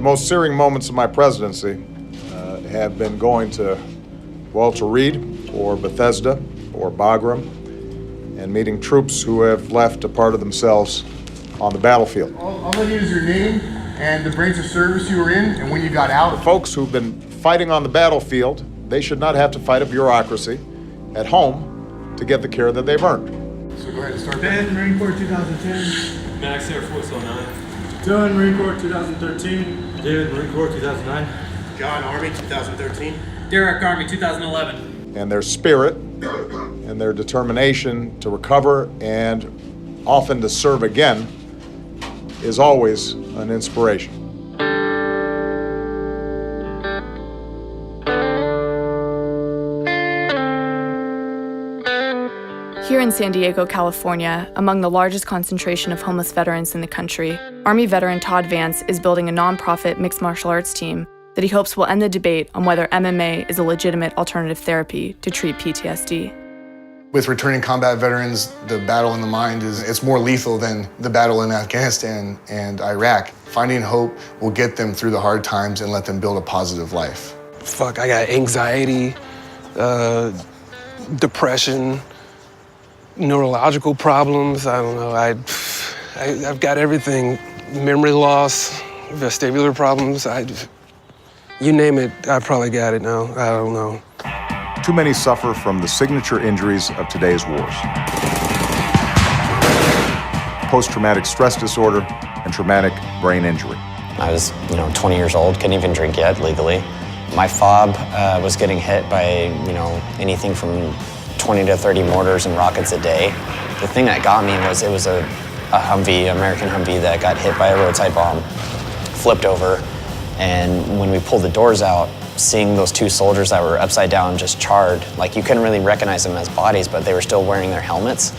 most searing moments of my presidency have been going to Walter Reed or Bethesda or Bagram and meeting troops who have left a part of themselves on the battlefield. All I need is your name and the branch of service you were in and when you got out. The folks who've been fighting on the battlefield, they should not have to fight a bureaucracy at home to get the care that they've earned. So go ahead and start. Ben, Marine Corps 2010. Max Air Force 09. Dylan, Marine Corps 2013. David, Marine Corps 2009. John, Army 2013. Derek, Army 2011. And their spirit and their determination to recover and often to serve again is always an inspiration. Here in San Diego, California, among the largest concentration of homeless veterans in the country, Army veteran Todd Vance is building a nonprofit mixed martial arts team that he hopes will end the debate on whether MMA is a legitimate alternative therapy to treat PTSD. With returning combat veterans, the battle in the mind it's more lethal than the battle in Afghanistan and Iraq. Finding hope will get them through the hard times and let them build a positive life. Fuck, I got anxiety, depression, neurological problems. I don't know, I've got everything. Memory loss, vestibular problems. You name it, I probably got it now. I don't know. Too many suffer from the signature injuries of today's wars. Post-traumatic stress disorder and traumatic brain injury. I was, 20 years old, couldn't even drink yet legally. My P.O.W. Was getting hit by, anything from 20 to 30 mortars and rockets a day. The thing that got me was it was a Humvee, American Humvee, that got hit by a roadside bomb, flipped over, and when we pulled the doors out, seeing those two soldiers that were upside down, just charred, like you couldn't really recognize them as bodies, but they were still wearing their helmets.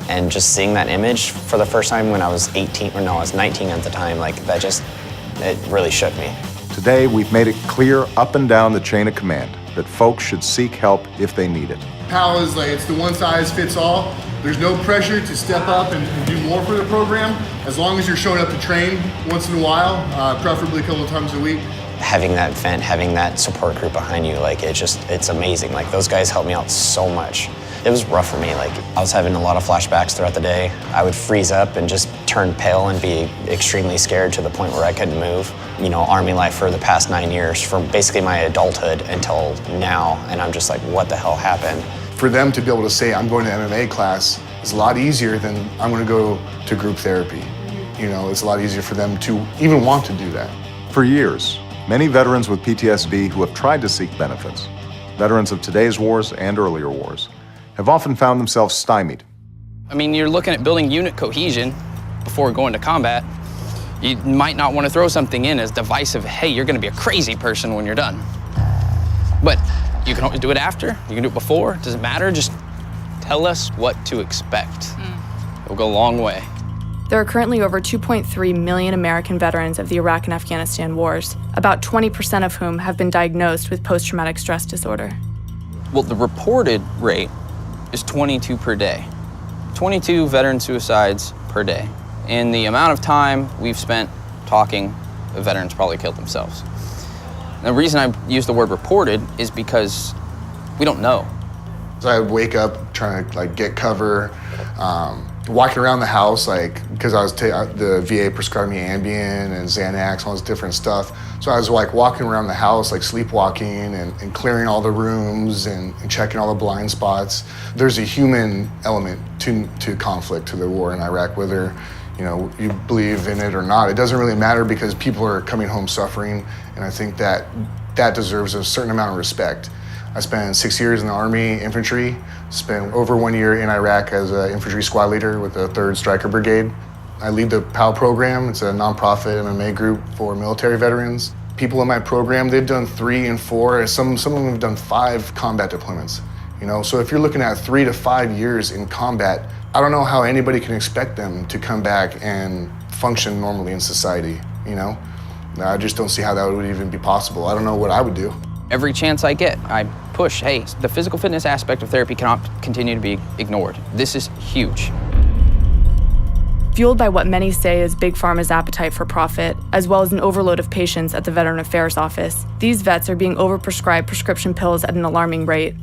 And just seeing that image for the first time when I was 18, or no, I was 19 at the time, it really shook me. Today, we've made it clear up and down the chain of command that folks should seek help if they need it. PAL is it's the one size fits all. There's no pressure to step up and do more for the program, as long as you're showing up to train once in a while, preferably a couple of times a week. Having that vent, having that support group behind you, it's amazing. Those guys helped me out so much. It was rough for me. I was having a lot of flashbacks throughout the day. I would freeze up and just turn pale and be extremely scared to the point where I couldn't move. Army life for the past 9 years, from basically my adulthood until now, and I'm just like, what the hell happened? For them to be able to say, I'm going to MMA class, is a lot easier than I'm going to go to group therapy. It's a lot easier for them to even want to do that. For years, many veterans with PTSD who have tried to seek benefits, veterans of today's wars and earlier wars, have often found themselves stymied. You're looking at building unit cohesion before going to combat. You might not want to throw something in as divisive, hey, you're going to be a crazy person when you're done. But you can always do it after, you can do it before, it doesn't matter, just tell us what to expect. It'll go a long way. There are currently over 2.3 million American veterans of the Iraq and Afghanistan wars, about 20% of whom have been diagnosed with post-traumatic stress disorder. Well, the reported rate is 22 per day. 22 veteran suicides per day. And the amount of time we've spent talking, the veterans probably killed themselves. The reason I use the word reported is because we don't know. So I would wake up trying to get cover, walking around the house, because the VA prescribed me Ambien and Xanax, all this different stuff. So I was walking around the house, sleepwalking and clearing all the rooms and checking all the blind spots. There's a human element to conflict, to the war in Iraq, whether you believe in it or not. It doesn't really matter because people are coming home suffering, and I think that deserves a certain amount of respect. I spent 6 years in the Army infantry, spent over 1 year in Iraq as an infantry squad leader with the 3rd Stryker Brigade. I lead the POW program. It's a nonprofit MMA group for military veterans. People in my program, they've done 3 and 4, some of them have done 5 combat deployments. So if you're looking at 3 to 5 years in combat, I don't know how anybody can expect them to come back and function normally in society, I just don't see how that would even be possible. I don't know what I would do. Every chance I get, I push, hey, the physical fitness aspect of therapy cannot continue to be ignored. This is huge. Fueled by what many say is Big Pharma's appetite for profit, as well as an overload of patients at the Veteran Affairs Office, these vets are being overprescribed prescription pills at an alarming rate.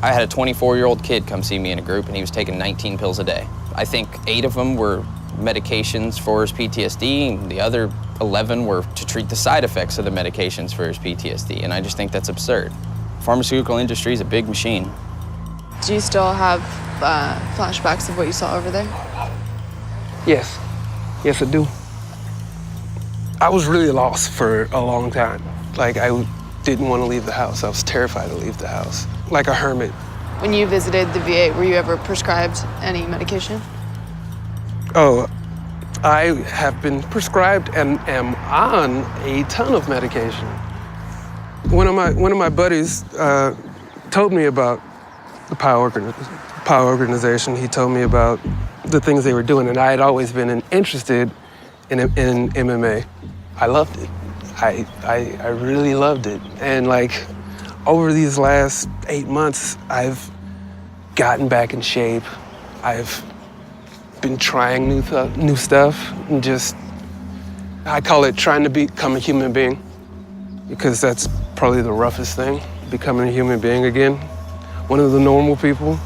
I had a 24-year-old kid come see me in a group, and he was taking 19 pills a day. I think 8 of them were medications for his PTSD, and the other 11 were to treat the side effects of the medications for his PTSD, and I just think that's absurd. Pharmaceutical industry is a big machine. Do you still have flashbacks of what you saw over there? Yes, I do. I was really lost for a long time. Like, I didn't want to leave the house. I was terrified to leave the house, like a hermit. When you visited the VA, were you ever prescribed any medication? Oh, I have been prescribed and am on a ton of medication. One of my buddies told me about the POW organization. He told me about the things they were doing, and I had always been interested in MMA. I loved it. I really loved it. And like over these last 8 months, I've gotten back in shape. I've been trying new stuff, and just, I call it trying to become a human being, because that's probably the roughest thing, becoming a human being again, one of the normal people.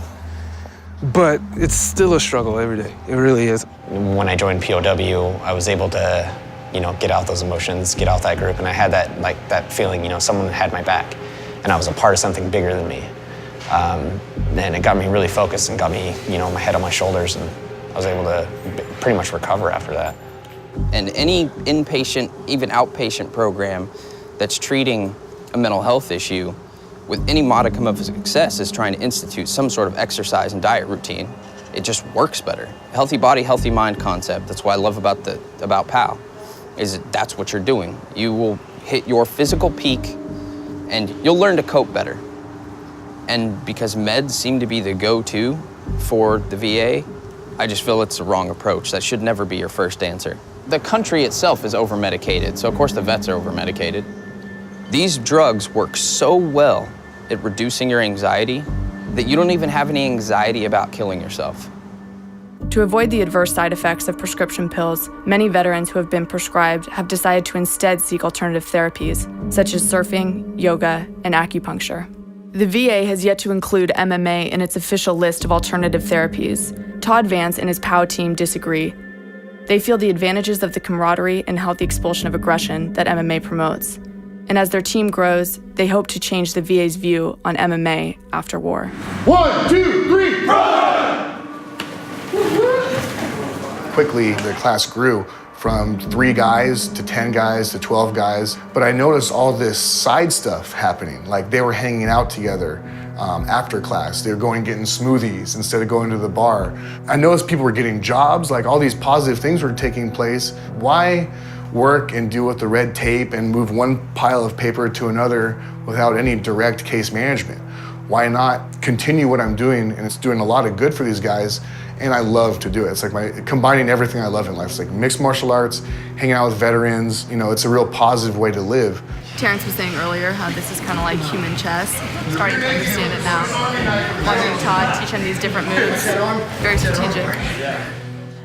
But it's still a struggle every day. It really is. When I joined P.O.W, I was able to, get out those emotions, get out that group, and I had that feeling, someone had my back, and I was a part of something bigger than me. And it got me really focused and got me, my head on my shoulders, and I was able to pretty much recover after that. And any inpatient, even outpatient program that's treating a mental health issue with any modicum of success is trying to institute some sort of exercise and diet routine. It just works better. Healthy body, healthy mind concept. That's what I love about POW, is that's what you're doing. You will hit your physical peak and you'll learn to cope better. And because meds seem to be the go-to for the VA, I just feel it's the wrong approach. That should never be your first answer. The country itself is over-medicated, so of course the vets are over-medicated. These drugs work so well at reducing your anxiety that you don't even have any anxiety about killing yourself. To avoid the adverse side effects of prescription pills, many veterans who have been prescribed have decided to instead seek alternative therapies, such as surfing, yoga, and acupuncture. The VA has yet to include MMA in its official list of alternative therapies. Todd Vance and his POW team disagree. They feel the advantages of the camaraderie and healthy expulsion of aggression that MMA promotes. And as their team grows, they hope to change the VA's view on MMA after war. 1, 2, 3, run! Quickly, the class grew from 3 guys to 10 guys to 12 guys. But I noticed all this side stuff happening. Like they were hanging out together after class. They were going getting smoothies instead of going to the bar. I noticed people were getting jobs, like all these positive things were taking place. Why work and deal with the red tape and move one pile of paper to another without any direct case management? Why not continue what I'm doing? And it's doing a lot of good for these guys, and I love to do it. It's like combining everything I love in life. It's like mixed martial arts, hanging out with veterans. It's a real positive way to live. Terrence was saying earlier how this is kind of like human chess. I'm starting to understand it now. Watching Todd teach him these different moves, very strategic.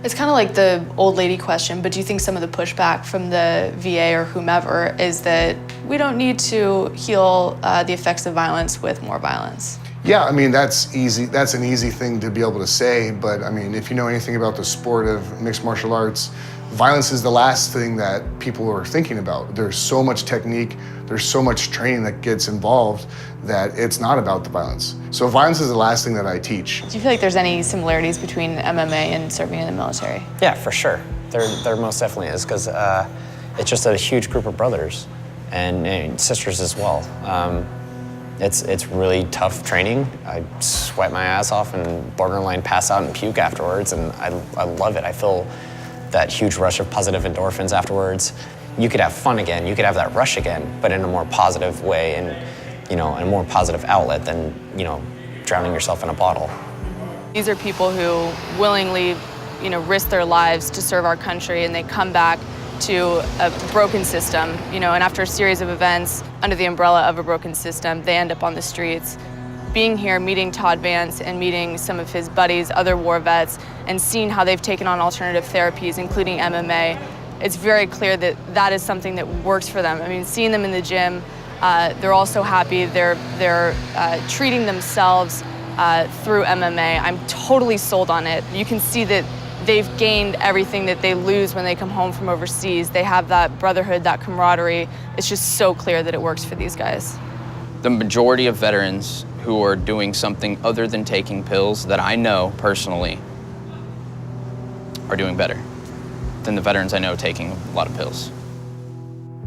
It's kind of like the old lady question, but do you think some of the pushback from the VA or whomever is that we don't need to heal the effects of violence with more violence? Yeah, I mean, that's easy. That's an easy thing to be able to say, but I mean, if you know anything about the sport of mixed martial arts, violence is the last thing that people are thinking about. There's so much technique, there's so much training that gets involved that it's not about the violence. So violence is the last thing that I teach. Do you feel like there's any similarities between MMA and serving in the military? Yeah, for sure. There most definitely is, because it's just a huge group of brothers and sisters as well. It's really tough training. I sweat my ass off and borderline pass out and puke afterwards, and I love it. I feel that huge rush of positive endorphins afterwards. You could have fun again, you could have that rush again, but in a more positive way and in a more positive outlet than drowning yourself in a bottle. These are people who willingly risk their lives to serve our country, and they come back to a broken system, and after a series of events under the umbrella of a broken system, they end up on the streets. being here, meeting Todd Vance and meeting some of his buddies, other war vets, and seeing how they've taken on alternative therapies, including MMA, it's very clear that that is something that works for them. I mean, seeing them in the gym, they're also happy. They're treating themselves through MMA. I'm totally sold on it. You can see that they've gained everything that they lose when they come home from overseas. They have that brotherhood, that camaraderie. It's just so clear that it works for these guys. The majority of veterans who are doing something other than taking pills that I know personally are doing better than the veterans I know taking a lot of pills.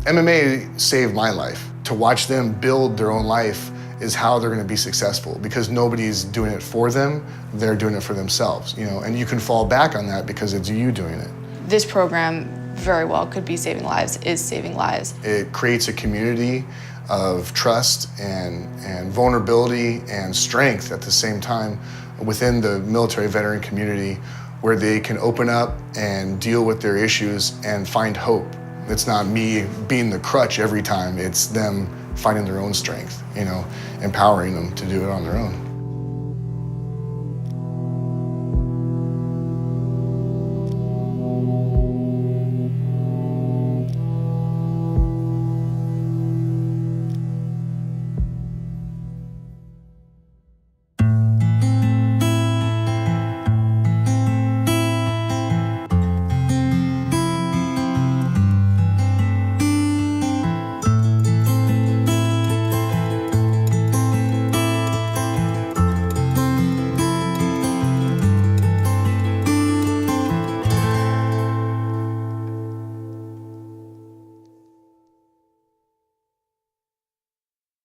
MMA saved my life. To watch them build their own life is how they're gonna be successful, because nobody's doing it for them, they're doing it for themselves, you know, and you can fall back on that because it's you doing it. This program very well could be saving lives, is saving lives. It creates a community of trust and vulnerability and strength at the same time within the military veteran community, where they can open up and deal with their issues and find hope. It's not me being the crutch every time, it's them finding their own strength, you know, empowering them to do it on their own.